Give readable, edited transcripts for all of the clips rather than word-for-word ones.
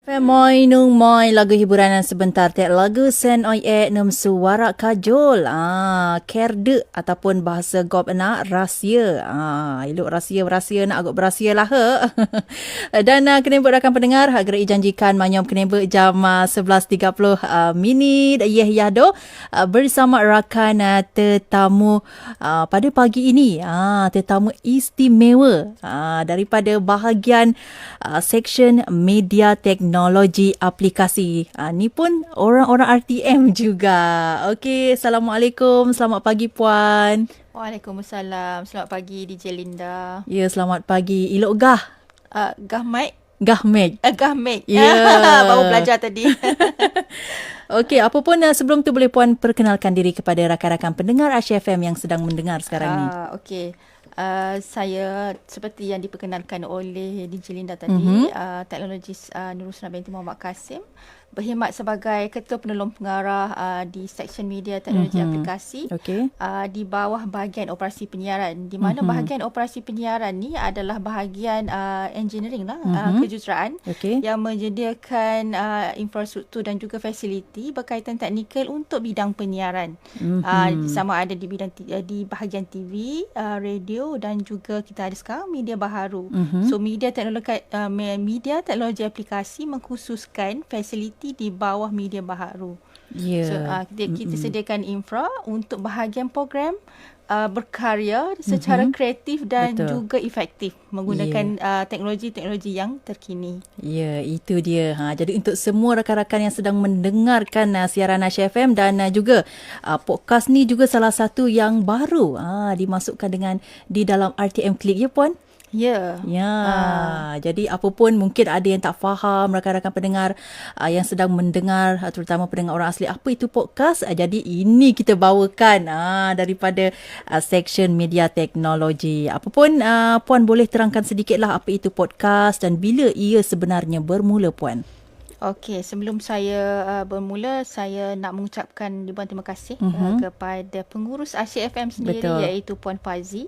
Moi nung moi lagu hiburan sebentar tiap lagu sen oi num suara kajol kerde ataupun bahasa gop nak rahsia elok rahsia nak agak berahsia lah dan kena buat rakan pendengar gerai janjikan manyom kena buat jam 11.30 minit yahdo bersama rakan tetamu pada pagi ini tetamu istimewa daripada bahagian seksyen media teknologi aplikasi. Ni pun orang-orang RTM juga. Okey, Assalamualaikum. Selamat pagi Puan. Waalaikumsalam. Selamat pagi DJ Linda. Ya, selamat pagi. Elok gah? Gah mic? Gah mic. Gah mic. Ya. Baru belajar tadi. Okey, apa pun sebelum tu boleh Puan perkenalkan diri kepada rakan-rakan pendengar Asia FM yang sedang mendengar sekarang ni. Okey. Saya seperti yang diperkenalkan oleh DJ Linda tadi, teknologis Nurul Sena binti Muhammad Kasim, berkhidmat sebagai Ketua Penolong Pengarah di Seksyen Media Teknologi Aplikasi di bawah bahagian operasi penyiaran, di mana bahagian operasi penyiaran ni adalah bahagian engineering lah, kejuruteraan yang menyediakan infrastruktur dan juga fasiliti berkaitan teknikal untuk bidang penyiaran, sama ada di bidang di bahagian TV, radio dan juga kita ada sekarang media baharu. So media teknologi aplikasi mengkhususkan fasiliti di bawah media baharu. So kita sediakan infra untuk bahagian program berkarya secara kreatif dan juga efektif menggunakan teknologi-teknologi yang terkini. Ya, itu dia. Jadi untuk semua rakan-rakan yang sedang mendengarkan siaran Asia FM dan juga podcast ni juga salah satu yang baru dimasukkan dengan di dalam RTM Click ya Puan? Ya. Jadi apa pun mungkin ada yang tak faham rakan-rakan pendengar yang sedang mendengar, terutama pendengar orang asli, apa itu podcast. Jadi ini kita bawakan daripada seksyen media teknologi. Apa pun Puan boleh terangkan sedikitlah apa itu podcast dan bila ia sebenarnya bermula Puan? Okey, sebelum saya bermula, saya nak mengucapkan ribuan terima kasih kepada pengurus Asia FM sendiri, iaitu Puan Fazi,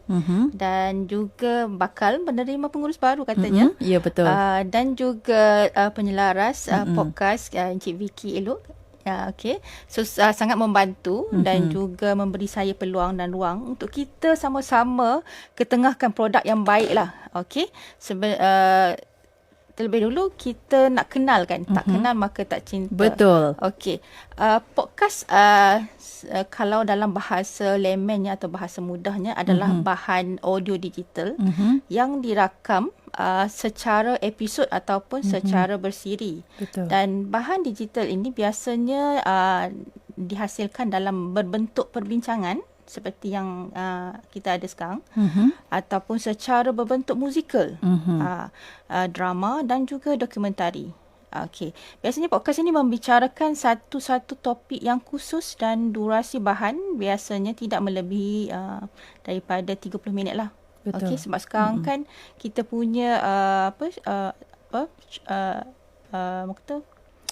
dan juga bakal menerima pengurus baru katanya. Ya, betul. Dan juga penyelaras podcast Encik Vicky Elok. So sangat membantu dan juga memberi saya peluang dan ruang untuk kita sama-sama ketengahkan produk yang baik lah. Okey, terlebih dulu kita nak kenal kan. Tak kenal maka tak cinta. Betul. Okey. Podcast kalau dalam bahasa laymannya atau bahasa mudahnya adalah bahan audio digital yang dirakam secara episod ataupun secara bersiri. Betul. Dan bahan digital ini biasanya dihasilkan dalam berbentuk perbincangan seperti yang kita ada sekarang, ataupun secara berbentuk musikal, drama dan juga dokumentari. Okey. Biasanya podcast ini membicarakan satu-satu topik yang khusus dan durasi bahan biasanya tidak melebihi daripada 30 minit lah. Okey, sebab sekarang kan kita punya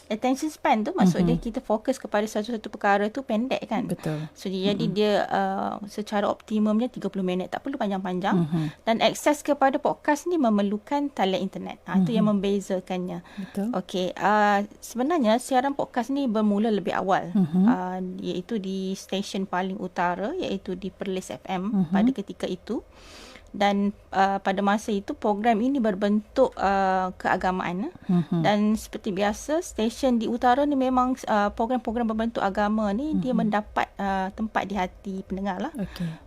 attention span tu, maksudnya kita fokus kepada satu-satu perkara tu pendek kan. Betul. So jadi dia secara optimumnya 30 minit, tak perlu panjang-panjang. Dan akses kepada podcast ni memerlukan talian internet. Itu yang membezakannya. Betul. Okey, sebenarnya siaran podcast ni bermula lebih awal, iaitu di stesen paling utara, iaitu di Perlis FM pada ketika itu. Dan pada masa itu program ini berbentuk keagamaan, dan seperti biasa stesen di utara ni memang program-program berbentuk agama ni dia mendapat tempat di hati pendengar lah.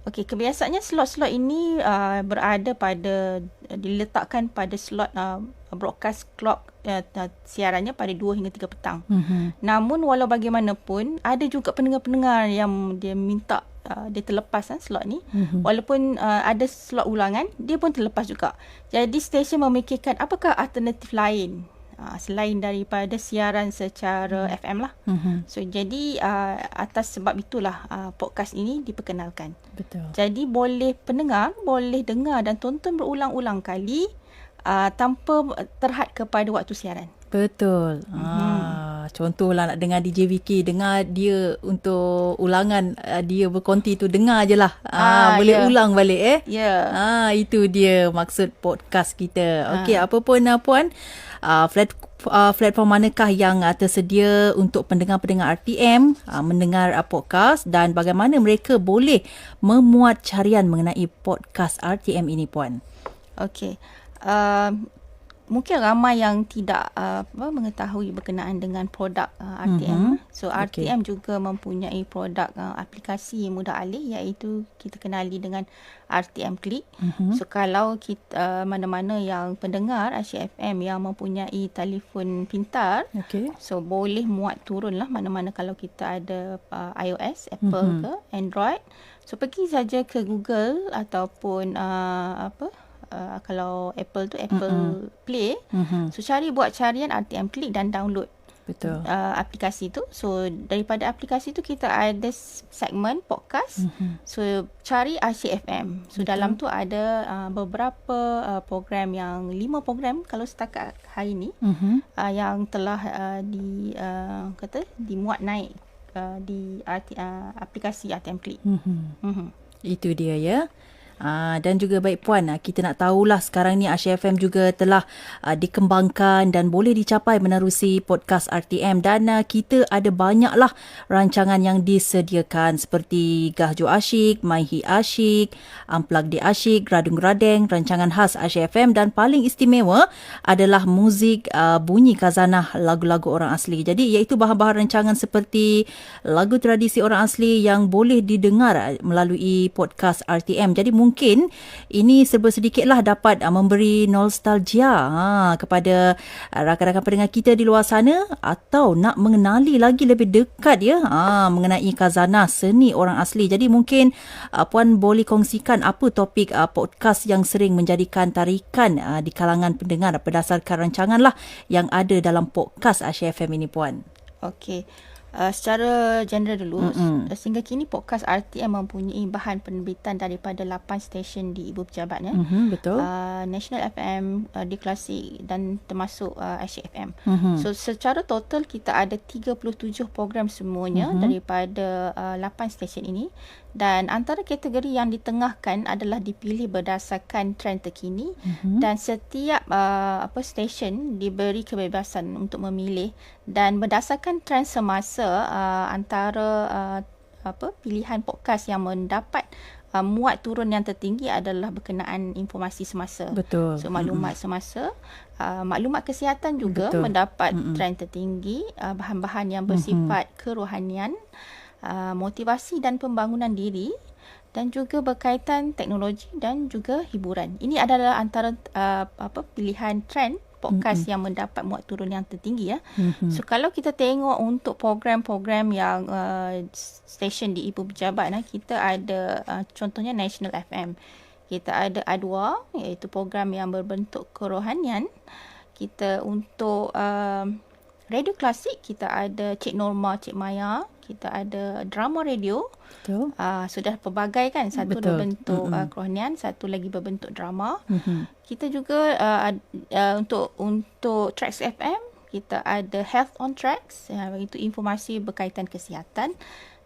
Okey, kebiasaannya slot-slot ini diletakkan pada slot broadcast clock siarannya pada 2 hingga 3 petang. Namun walau bagaimanapun ada juga pendengar-pendengar yang dia minta dia terlepas slot ni. Walaupun ada slot ulangan, dia pun terlepas juga. Jadi stesen memikirkan apakah alternatif lain selain daripada siaran secara FM lah. So jadi atas sebab itulah podcast ini diperkenalkan. Betul. Jadi pendengar boleh dengar dan tonton berulang-ulang kali tanpa terhad kepada waktu siaran. Betul. Contohlah nak dengar DJ Vicky, dengar dia untuk ulangan dia berkonti tu, dengar je lah. Boleh ulang balik itu dia maksud podcast kita. Okey, apa pun Puan, platform manakah yang tersedia untuk pendengar-pendengar RTM mendengar podcast, dan bagaimana mereka boleh memuat carian mengenai podcast RTM ini, Puan? Okey. Mungkin ramai yang tidak mengetahui berkenaan dengan produk RTM. So RTM juga mempunyai produk aplikasi mudah alih, iaitu kita kenali dengan RTM Click. So kalau kita mana-mana yang pendengar Asyik FM yang mempunyai telefon pintar, so boleh muat turun lah mana-mana kalau kita ada iOS, Apple ke Android. So pergi saja ke Google ataupun kalau Apple tu Apple Play. So buat carian RTM Click dan download aplikasi tu. So daripada aplikasi tu kita ada segmen podcast. So cari Asyik FM. So dalam tu ada beberapa program, yang 5 program kalau setakat hari ni yang telah dimuat naik di aplikasi RTM Click. Itu dia ya. Dan juga baik Puan, kita nak tahulah sekarang ni Asyik FM juga telah dikembangkan dan boleh dicapai menerusi podcast RTM, dan kita ada banyaklah rancangan yang disediakan seperti Gahjo Asyik, Maihi Asyik, Unplug di Asyik, Radung Radeng, rancangan khas Asyik FM, dan paling istimewa adalah muzik bunyi khazanah lagu-lagu orang asli. Jadi iaitu bahan-bahan rancangan seperti lagu tradisi orang asli yang boleh didengar melalui podcast RTM. Jadi mungkin ini serba sedikitlah dapat memberi nostalgia kepada rakan-rakan pendengar kita di luar sana, atau nak mengenali lagi lebih dekat mengenai khazanah seni orang asli. Jadi mungkin Puan boleh kongsikan apa topik podcast yang sering menjadikan tarikan di kalangan pendengar berdasarkan rancangan lah yang ada dalam podcast Asyik FM ini, Puan. Okey. Secara general dulu, sehingga kini podcast RTM mempunyai bahan penerbitan daripada 8 stesen di Ibu Pejabat betul. National FM, di Klasik, dan termasuk Asyik FM. So secara total kita ada 37 program semuanya daripada 8 stesen ini, dan antara kategori yang ditengahkan adalah dipilih berdasarkan trend terkini, dan setiap stesen diberi kebebasan untuk memilih, dan berdasarkan trend semasa antara pilihan podcast yang mendapat muat turun yang tertinggi adalah berkenaan informasi semasa. Betul. So maklumat semasa, maklumat kesihatan juga mendapat trend tertinggi, bahan-bahan yang bersifat kerohanian, motivasi dan pembangunan diri, dan juga berkaitan teknologi dan juga hiburan. Ini adalah antara pilihan trend podcast yang mendapat muat turun yang tertinggi So kalau kita tengok untuk program-program yang stesen di Ibu Pejabat, kita ada contohnya National FM. Kita ada Adwa, iaitu program yang berbentuk kerohanian. Kita untuk radio klasik, kita ada Cik Norma, Cik Maya. Kita ada drama radio. Betul. Sudah pelbagai kan. Satu berbentuk kerohanian, satu lagi berbentuk drama. Kita juga untuk Tracks FM, kita ada Health on Tracks, itu informasi berkaitan kesihatan.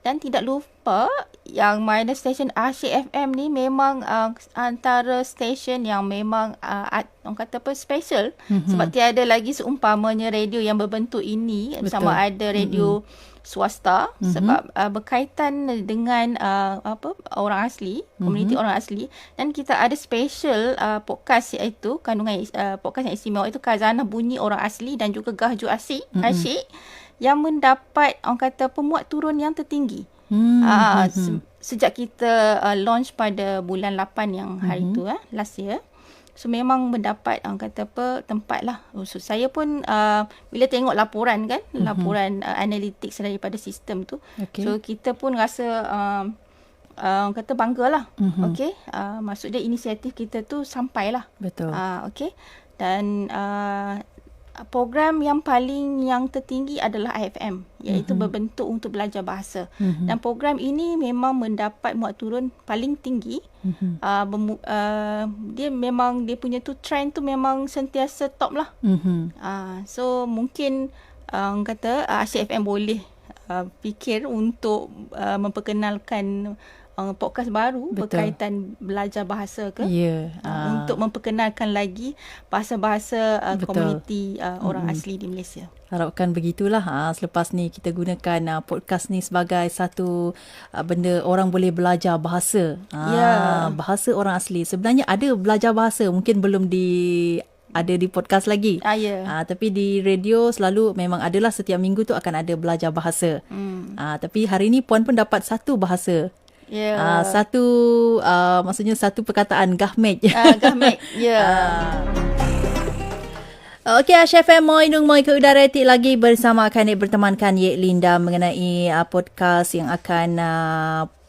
Dan tidak lupa yang mana stesen Asyik FM ni memang antara stesen yang memang orang kata special, sebab tiada lagi seumpamanya radio yang berbentuk ini. Betul. Sama ada radio swasta, sebab berkaitan dengan orang asli, komuniti orang asli, dan kita ada special podcast, iaitu kandungan podcast yang istimewa, itu khazanah bunyi orang asli dan juga Gahjo Asyik yang mendapat orang kata pemuat turun yang tertinggi. Sejak kita launch pada bulan 8 yang hari tu last year. So memang mendapat orang kata tempat lah. So saya pun bila tengok laporan kan, laporan analytics daripada sistem tu, so kita pun rasa orang kata banggalah. Okey, maksud dia inisiatif kita tu sampailah. Betul. Okey. Dan program yang tertinggi adalah IFM, iaitu berbentuk untuk belajar bahasa. Dan program ini memang mendapat muat turun paling tinggi. Dia memang dia punya trend tu memang sentiasa top lah. So mungkin kata Asyik FM boleh fikir untuk memperkenalkan podcast baru. Betul. Berkaitan belajar bahasa ke. Untuk memperkenalkan lagi bahasa-bahasa komuniti orang asli di Malaysia. Harapkan begitulah. Selepas ni kita gunakan podcast ni sebagai satu benda orang boleh belajar bahasa. Bahasa orang asli. Sebenarnya ada belajar bahasa, mungkin belum ada di podcast lagi. Tapi di radio selalu memang adalah setiap minggu tu akan ada belajar bahasa. Tapi hari ni Puan pun dapat satu bahasa. Maksudnya satu perkataan, gahmej. Gahmej, Okey, Asyik FM moi ke udara etik lagi bersama Kanik bertemankan Yek Linda mengenai podcast yang akan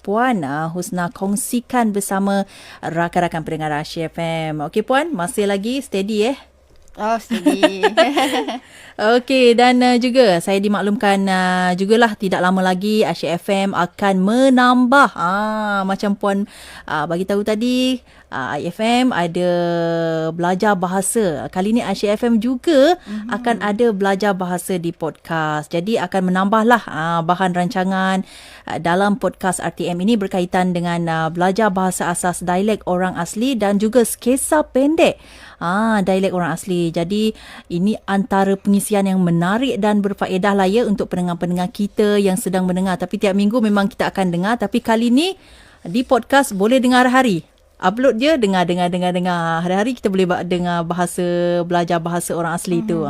Puan Husna kongsikan bersama rakan-rakan pendengar Asyik FM. Okey Puan, masih lagi steady steady. Okey, dan juga saya dimaklumkan jugalah tidak lama lagi Asyik FM akan menambah macam Puan bagi tahu tadi, IFM ada belajar bahasa. Kali ni Asyik FM juga akan ada belajar bahasa di podcast. Jadi akan menambahlah bahan rancangan dalam podcast RTM ini berkaitan dengan belajar bahasa asas dialek orang asli dan juga sketsa pendek dialek orang asli. Jadi ini antara pengisian yang menarik dan berfaedah lah ya untuk pendengar-pendengar kita yang sedang mendengar. Tapi tiap minggu memang kita akan dengar. Tapi kali ni di podcast boleh dengar hari. Upload je, dengar. Hari-hari kita boleh dengar belajar bahasa orang asli tu.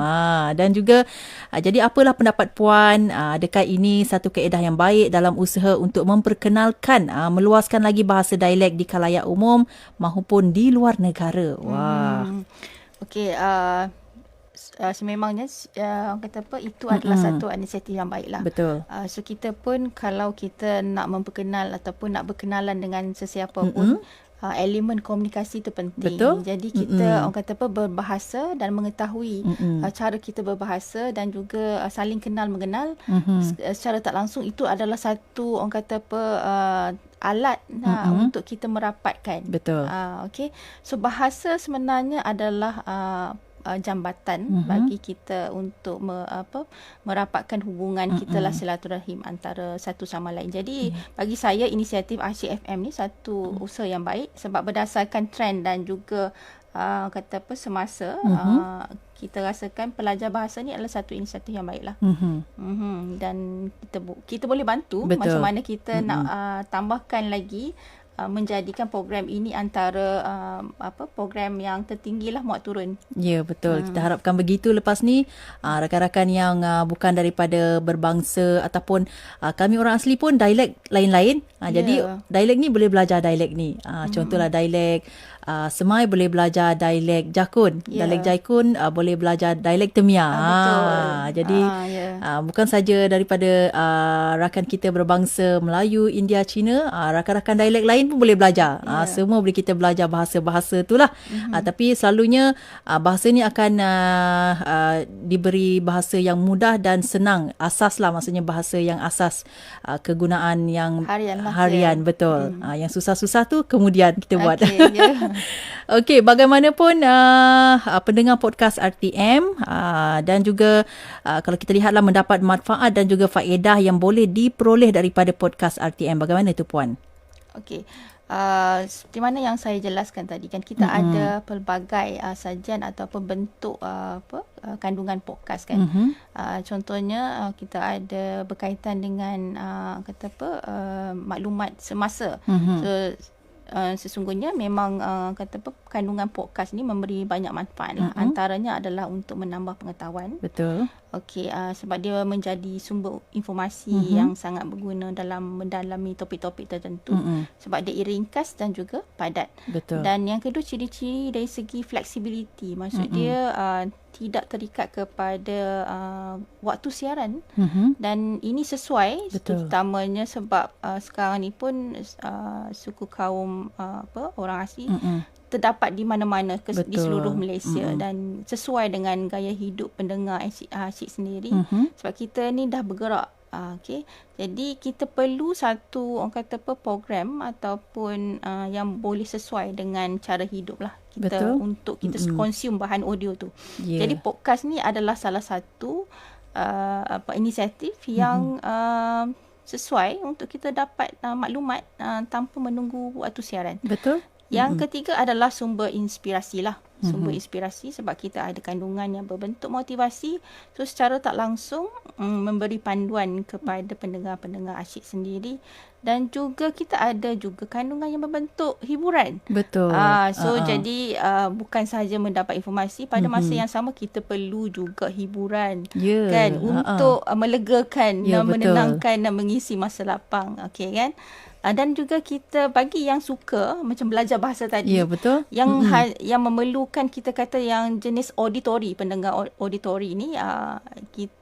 Dan juga, jadi apalah pendapat Puan dekat ini satu kaedah yang baik dalam usaha untuk memperkenalkan, meluaskan lagi bahasa dialek di khalayak umum maupun di luar negara. Wah. Okey, sememangnya orang kata apa, itu adalah satu inisiatif yang baiklah. Betul. So kita pun kalau kita nak memperkenal ataupun nak berkenalan dengan sesiapa pun, elemen komunikasi itu penting. Betul. Jadi kita orang kata apa, berbahasa dan mengetahui cara kita berbahasa dan juga saling kenal mengenal secara tak langsung, itu adalah satu orang kata apa, alat untuk kita merapatkan. Betul. Okey. So bahasa sebenarnya adalah jambatan bagi kita untuk merapatkan hubungan kita lah, silaturahim antara satu sama lain. Jadi bagi saya inisiatif Asyik FM ni satu usaha yang baik sebab berdasarkan trend dan juga kata apa, semasa kita rasakan pelajar bahasa ni adalah satu inisiatif yang baiklah. Dan kita boleh bantu. Betul. Macam mana kita nak tambahkan lagi, menjadikan program ini antara program yang tertinggilah muat turun. Ya, betul. Kita harapkan begitu lepas ni. Rakan-rakan yang bukan daripada berbangsa ataupun kami orang asli pun dialek lain-lain. Jadi dialek ni boleh belajar dialek ni. Contohlah dialek Semai boleh belajar dialek Jakun. Dialek Jakun boleh belajar dialek Temia. Jadi bukan saja daripada rakan kita berbangsa Melayu, India, Cina, rakan-rakan dialek lain pun boleh belajar. Semua boleh kita belajar bahasa-bahasa itulah. Tapi selalunya bahasa ni akan diberi bahasa yang mudah dan senang. Asas lah, maksudnya bahasa yang asas kegunaan yang harian betul. Yang susah-susah tu kemudian kita buat. Okey, bagaimanapun pendengar podcast RTM dan juga kalau kita lihatlah mendapat manfaat dan juga faedah yang boleh diperoleh daripada podcast RTM. Bagaimana itu Puan? Okey. Seperti mana yang saya jelaskan tadi kan, kita ada pelbagai sajian ataupun bentuk kandungan podcast kan. Contohnya kita ada berkaitan dengan kata apa, maklumat semasa. So sesungguhnya memang kata apa, kandungan podcast ni memberi banyak manfaat lah. Antaranya adalah untuk menambah pengetahuan. Betul. Okey, sebab dia menjadi sumber informasi yang sangat berguna dalam mendalami topik-topik tertentu. Sebab dia ringkas dan juga padat. Betul. Dan yang kedua, ciri-ciri dari segi flexibility. Maksud dia tidak terikat kepada waktu siaran. Dan ini sesuai. Betul. Terutamanya sebab sekarang ni pun suku kaum orang asli terdapat di mana-mana di Betul. seluruh Malaysia dan sesuai dengan gaya hidup pendengar asyik sendiri sebab kita ni dah bergerak. Okey. Jadi kita perlu satu orang kata apa program ataupun yang boleh sesuai dengan cara hidup lah kita. Betul. Untuk kita consume bahan audio tu. Yeah. Jadi podcast ni adalah salah satu inisiatif yang sesuai untuk kita dapat maklumat tanpa menunggu waktu siaran. Betul. Yang ketiga adalah sumber inspirasi lah. Sumber inspirasi sebab kita ada kandungan yang berbentuk motivasi. So secara tak langsung memberi panduan kepada pendengar-pendengar asyik sendiri. Dan juga kita ada juga kandungan yang berbentuk hiburan. Betul. Jadi bukan sahaja mendapat informasi, pada masa yang sama kita perlu juga hiburan. Ya. Kan, untuk melegakan, Ya, betul. menenangkan dan mengisi masa lapang. Okey kan? Dan juga kita bagi yang suka macam belajar bahasa tadi. Ya, betul. Yang memerlukan kita kata yang jenis auditori, pendengar auditori ni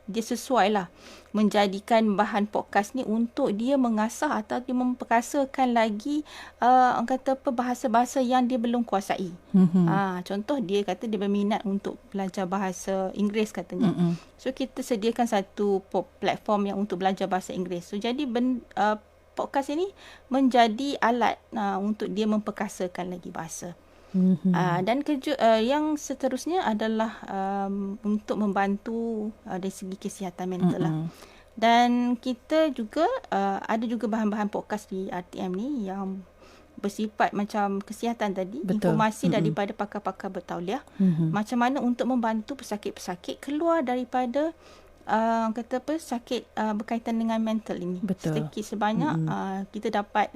dia sesuai lah menjadikan bahan podcast ni untuk dia mengasah atau dia memperkasakan lagi orang kata apa bahasa-bahasa yang dia belum kuasai. Contoh dia kata dia berminat untuk belajar bahasa Inggeris katanya. So kita sediakan satu platform yang untuk belajar bahasa Inggeris. So jadi podcast ini menjadi alat untuk dia memperkasakan lagi bahasa. Dan yang seterusnya adalah untuk membantu dari segi kesihatan mental lah. Dan kita juga ada juga bahan-bahan podcast di RTM ni yang bersifat macam kesihatan tadi. Betul. Informasi daripada pakar-pakar bertauliah. Macam mana untuk membantu pesakit-pesakit keluar daripada kata apa sakit berkaitan dengan mental ini. Betul. Sedikit sebanyak kita dapat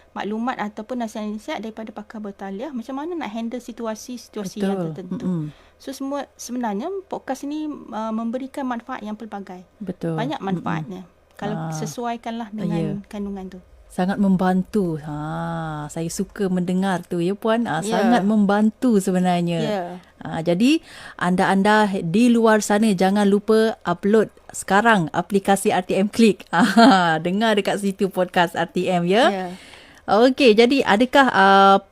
maklumat ataupun nasihat-nasihat daripada pakar bertauliah macam mana nak handle situasi-situasi yang tertentu. So semua sebenarnya podcast ini memberikan manfaat yang pelbagai. Betul. Banyak manfaatnya. Kalau sesuaikanlah dengan kandungan tu. Sangat membantu. Saya suka mendengar tu ya puan. Sangat membantu sebenarnya. Jadi anda-anda di luar sana jangan lupa upload sekarang aplikasi RTM Click. Dengar dekat situ podcast RTM ya. Okey, jadi adakah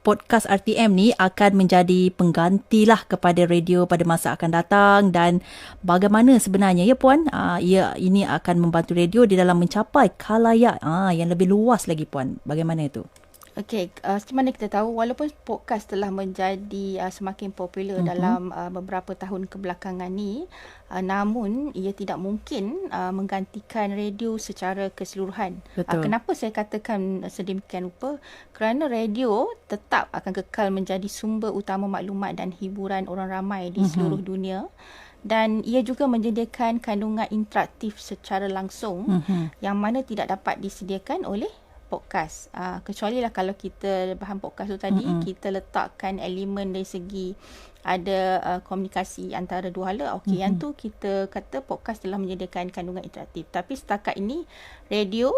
podcast RTM ni akan menjadi penggantilah kepada radio pada masa akan datang dan bagaimana sebenarnya ya puan? Ini akan membantu radio di dalam mencapai khalayak yang lebih luas lagi puan. Bagaimana itu? Okey, seperti mana kita tahu walaupun podcast telah menjadi semakin popular dalam beberapa tahun kebelakangan ni, namun ia tidak mungkin menggantikan radio secara keseluruhan. Kenapa saya katakan sedemikian rupa? Kerana radio tetap akan kekal menjadi sumber utama maklumat dan hiburan orang ramai di seluruh dunia. Dan ia juga menyediakan kandungan interaktif secara langsung yang mana tidak dapat disediakan oleh podcast. Kecuali lah kalau kita bahan podcast tu tadi kita letakkan elemen dari segi ada komunikasi antara dua hala. Okey, yang tu kita kata podcast telah menyediakan kandungan interaktif. Tapi setakat ini radio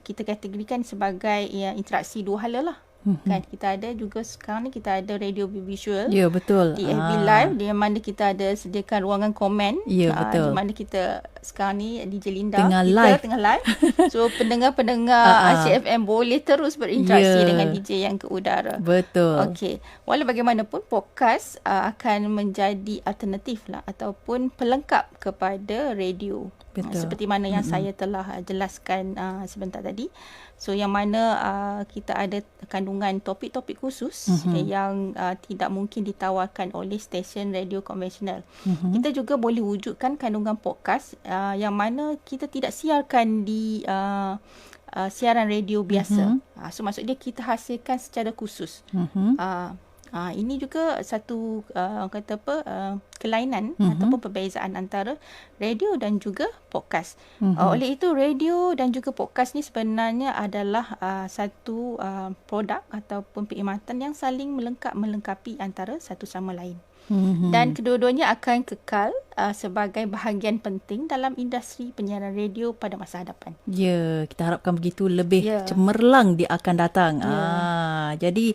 kita kategorikan sebagai interaksi dua hala lah. Kan kita ada juga sekarang ni kita ada radio visual. Ya, betul. Di FB Live di mana kita ada sediakan ruangan komen. Ya, betul. Di mana kita sekarang ni DJ Linda tengah live. So pendengar-pendengar Asyik FM boleh terus berinteraksi dengan DJ yang ke udara. Betul. Okey. Walau bagaimanapun podcast akan menjadi alternatif lah ataupun pelengkap kepada radio. Betul. Seperti mana yang saya telah jelaskan sebentar tadi. So yang mana kita ada kandungan topik-topik khusus yang tidak mungkin ditawarkan oleh stesen radio konvensional. Kita juga boleh wujudkan kandungan podcast yang mana kita tidak siarkan di siaran radio biasa. So maksudnya kita hasilkan secara khusus. Ini juga satu kata apa kelainan ataupun perbezaan antara radio dan juga podcast. Oleh itu radio dan juga podcast ni sebenarnya adalah satu produk ataupun perkhidmatan yang saling melengkapi antara satu sama lain. Dan kedua-duanya akan kekal sebagai bahagian penting dalam industri penyiaran radio pada masa hadapan. Ya, kita harapkan begitu lebih cemerlang di akan datang. Jadi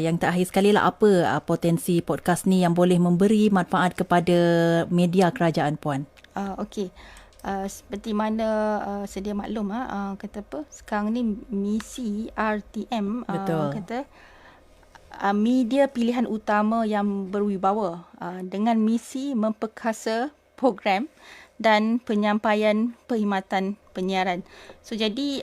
yang terakhir sekali lah apa potensi podcast ni yang boleh memberi manfaat kepada media kerajaan puan? Okey. Seperti mana sedia maklum kata apa sekarang ni misi RTM kata media pilihan utama yang berwibawa dengan misi memperkasa program dan penyampaian perkhidmatan penyiaran. So jadi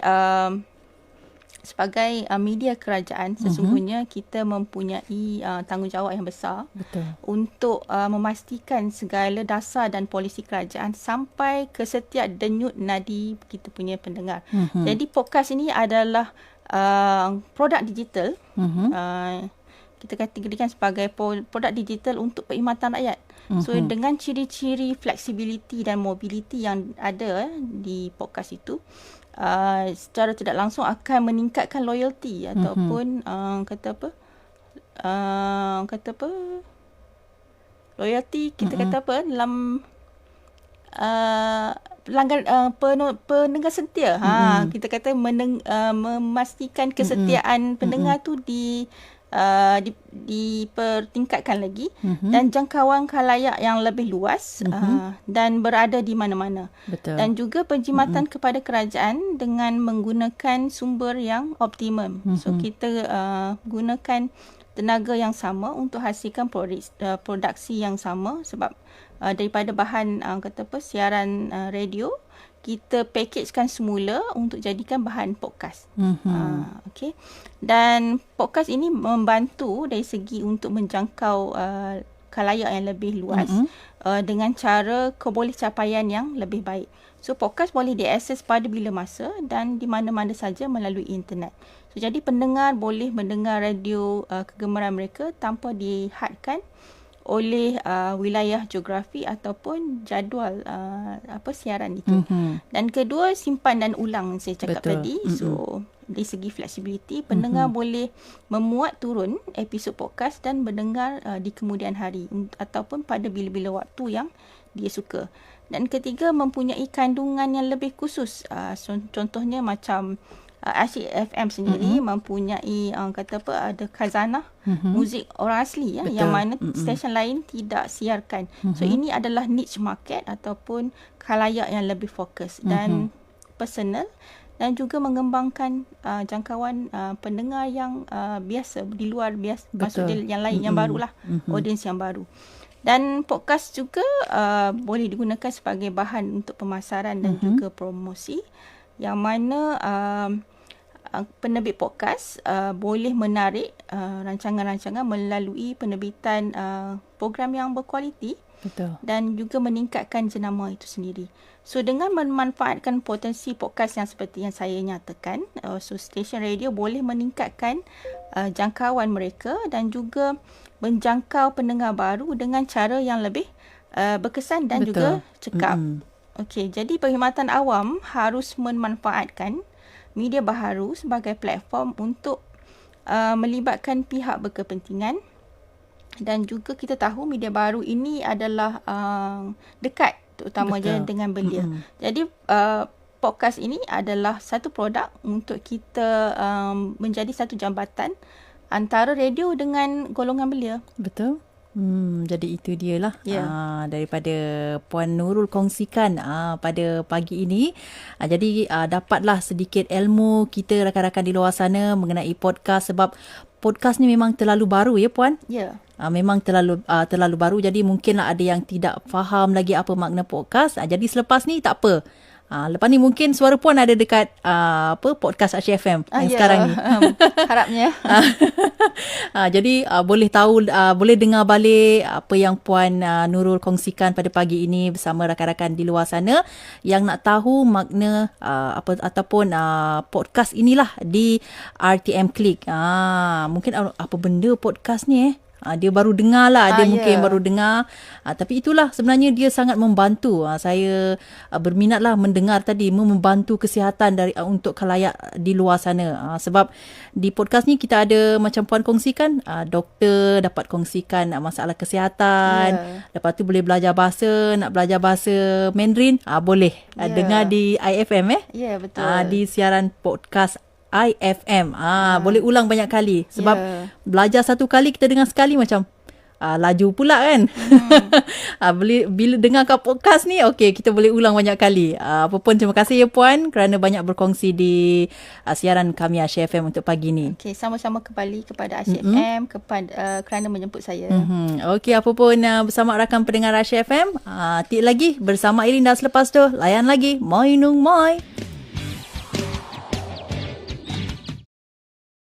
sebagai media kerajaan sesungguhnya kita mempunyai tanggungjawab yang besar. Betul. Untuk memastikan segala dasar dan polisi kerajaan sampai ke setiap denyut nadi kita punya pendengar. Jadi podcast ini adalah produk digital. Kita kategorikan sebagai produk digital untuk perkhidmatan rakyat. So dengan ciri-ciri flexibility dan mobility yang ada di podcast itu, secara tidak langsung akan meningkatkan loyalty ataupun loyalty kita kata apa dalam pelanggan pendengar setia. Kita kata memastikan kesetiaan pendengar tu dipertingkatkan lagi dan jangkauan khalayak yang lebih luas dan berada di mana-mana. Betul. Dan juga penjimatan kepada kerajaan dengan menggunakan sumber yang optimum. So kita gunakan tenaga yang sama untuk hasilkan produksi yang sama sebab daripada bahan siaran radio kita packagekan semula untuk jadikan bahan podcast. Okay. Dan podcast ini membantu dari segi untuk menjangkau khalayak yang lebih luas dengan cara kebolehcapaian yang lebih baik. So podcast boleh diakses pada bila masa dan di mana-mana saja melalui internet. So jadi pendengar boleh mendengar radio kegemaran mereka tanpa dihadkan oleh wilayah geografi ataupun jadual siaran itu. Dan kedua, simpan dan ulang saya cakap tadi. So dari segi flexibility, pendengar boleh memuat turun episod podcast dan mendengar di kemudian hari ataupun pada bila-bila waktu yang dia suka. Dan ketiga, mempunyai kandungan yang lebih khusus. Contohnya macam Asyik FM sendiri mempunyai ada khazanah muzik orang asli yang mana stesen lain tidak siarkan. So ini adalah niche market ataupun khalayak yang lebih fokus dan personal dan juga mengembangkan jangkauan pendengar yang biasa di luar biasa, maksudnya yang lain yang barulah, audiens yang baru. Dan podcast juga boleh digunakan sebagai bahan untuk pemasaran dan juga promosi yang mana penerbit podcast boleh menarik rancangan-rancangan melalui penerbitan program yang berkualiti. Betul. Dan juga meningkatkan jenama itu sendiri. So dengan memanfaatkan potensi podcast yang seperti yang saya nyatakan, so stesen radio boleh meningkatkan jangkauan mereka dan juga menjangkau pendengar baru dengan cara yang lebih berkesan dan juga cekap. Okey, jadi perkhidmatan awam harus memanfaatkan media baharu sebagai platform untuk melibatkan pihak berkepentingan. Dan juga kita tahu media baru ini adalah dekat terutamanya dengan belia. Jadi podcast ini adalah satu produk untuk kita menjadi satu jambatan antara radio dengan golongan belia. Betul. Jadi itu dia lah daripada Puan Nurul kongsikan pada pagi ini. Jadi dapatlah sedikit ilmu kita rakan-rakan di luar sana mengenai podcast sebab podcast ni memang terlalu baru ya Puan? Ya. Memang terlalu baru, jadi mungkinlah ada yang tidak faham lagi apa makna podcast. Jadi selepas ni tak apa. Lepas ni mungkin suara Puan ada dekat podcast Asyik FM yang sekarang ni. Harapnya. Jadi boleh tahu, boleh dengar balik apa yang Puan Nurul kongsikan pada pagi ini bersama rakan-rakan di luar sana yang nak tahu makna ataupun podcast inilah di RTM Click. Mungkin apa benda podcast ni dia baru dengar lah. Dia mungkin baru dengar. Tapi itulah sebenarnya dia sangat membantu. Saya berminat lah mendengar tadi. Membantu kesihatan untuk khalayak di luar sana. Sebab di podcast ni kita ada macam Puan kongsikan. Doktor dapat kongsikan masalah kesihatan. Lepas tu boleh belajar bahasa. Nak belajar bahasa Mandarin. Boleh. Dengar di IFM Ya, betul. Di siaran podcast IFM. Boleh ulang banyak kali sebab belajar satu kali kita dengar sekali macam laju pula kan. Bila dengarkan podcast ni, okey, kita boleh ulang banyak kali. Apa pun terima kasih ya Puan kerana banyak berkongsi di siaran kami Asyik FM untuk pagi ni. Okey, sama-sama kembali kepada Asyik FM kerana menjemput saya. Okey, apa pun bersama rakan pendengar Asyik FM, tik lagi bersama Irinda selepas tu. Layan lagi Moi Nung Moi.